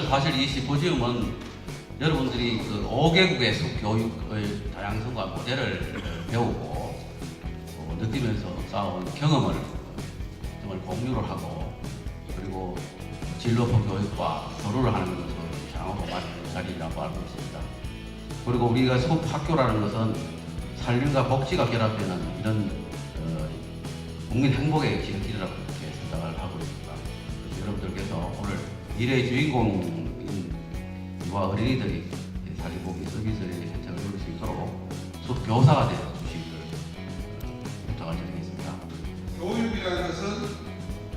사실 이 심포지엄은 여러분들이 그 5개국의 숲 교육의 다양성과 모델을 배우고 느끼면서 쌓아온 경험을 정말 공유를 하고, 그리고 진로법 교육과 교류를 하는 것으로 장하고 맞는 자리라고 알고 있습니다. 그리고 우리가 숲 학교라는 것은 산림과 복지가 결합되는 이런 국민 행복의 지름길이라고 이렇게 생각을 하고 있습니다. 그래서 여러분들께서 오늘 미래의 주인공인 유아 어린이들이 산림복지 서비스의 혜택을 누릴 수 있도록 숲 교사가 되어 주시기를 부탁을 드리겠습니다. 교육이라는 것은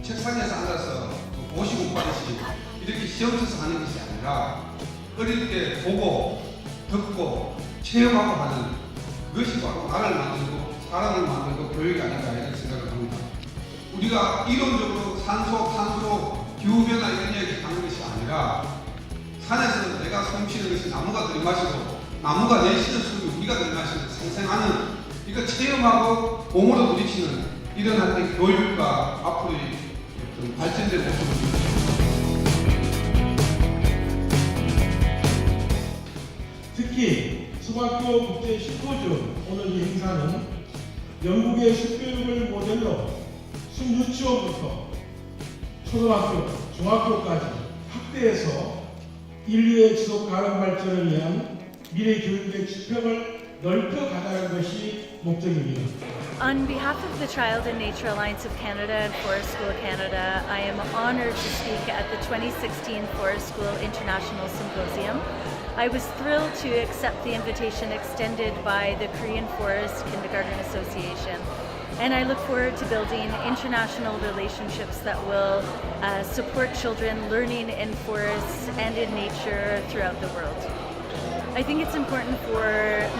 책상에서 앉아서 보시고 공부하듯이 이렇게 시험 쳐서 하는 것이 아니라 어릴 때 보고 듣고 체험하고 하는 그것이 바로 나를 만들고 사람을 만들고 교육이 아닌가 이런 생각을 합니다. 우리가 이론적으로 산소, 탄소, 기후변화 이런 이야기 하는 것이 아니라 산에서 내가 숨쉬는 것이 나무가 들이마시고 나무가 내쉬는 숨이 우리가 들이마시는 생생하는 이거 체험하고 몸으로 부딪히는 이런 한때 교육과 앞으로의 어떤 발전된 모습을 특히 중학교 국제심포지엄 오늘 이 행사는 영국의 숲교육을 모델로 숲유치원부터 초등학교, 중학교까지 확대해서 인류의 지속 가능 발전을 위한 미래 교육의 지평을 넓혀가자는 것이 목적입니다. On behalf of the Child and Nature Alliance of Canada and Forest School Canada, I am honored to speak at the 2016 Forest School International Symposium. I was thrilled to accept the invitation extended by the Korean Forest Kindergarten Association, and I look forward to building international relationships that will support children learning in forests and in nature throughout the world. I think it's important for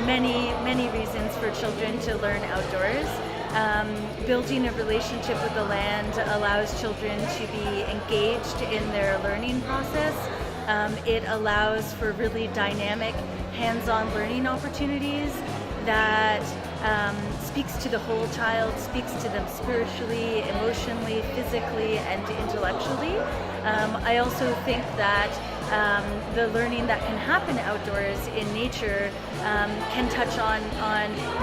many reasons for children to learn outdoors. Building a relationship with the land allows children to be engaged in their learning process. It allows for really dynamic, hands-on learning opportunities that speaks to the whole child, speaks to them spiritually, emotionally, physically, and intellectually. I also think that the learning that can happen outdoors in nature can touch on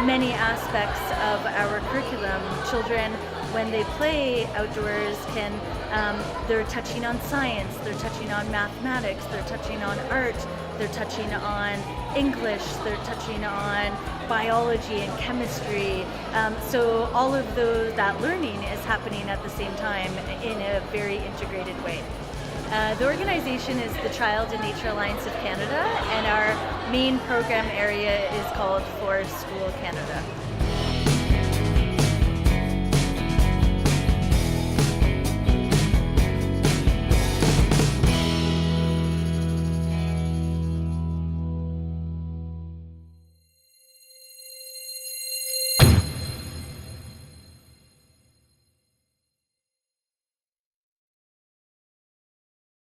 many aspects of our curriculum. Children, when they play outdoors, they're touching on science, they're touching on mathematics, they're touching on art, they're touching on English, they're touching on biology and chemistry. So all of that learning is happening at the same time in a very integrated way. The organization is the Child and Nature Alliance of Canada, and our main program area is called Forest School Canada.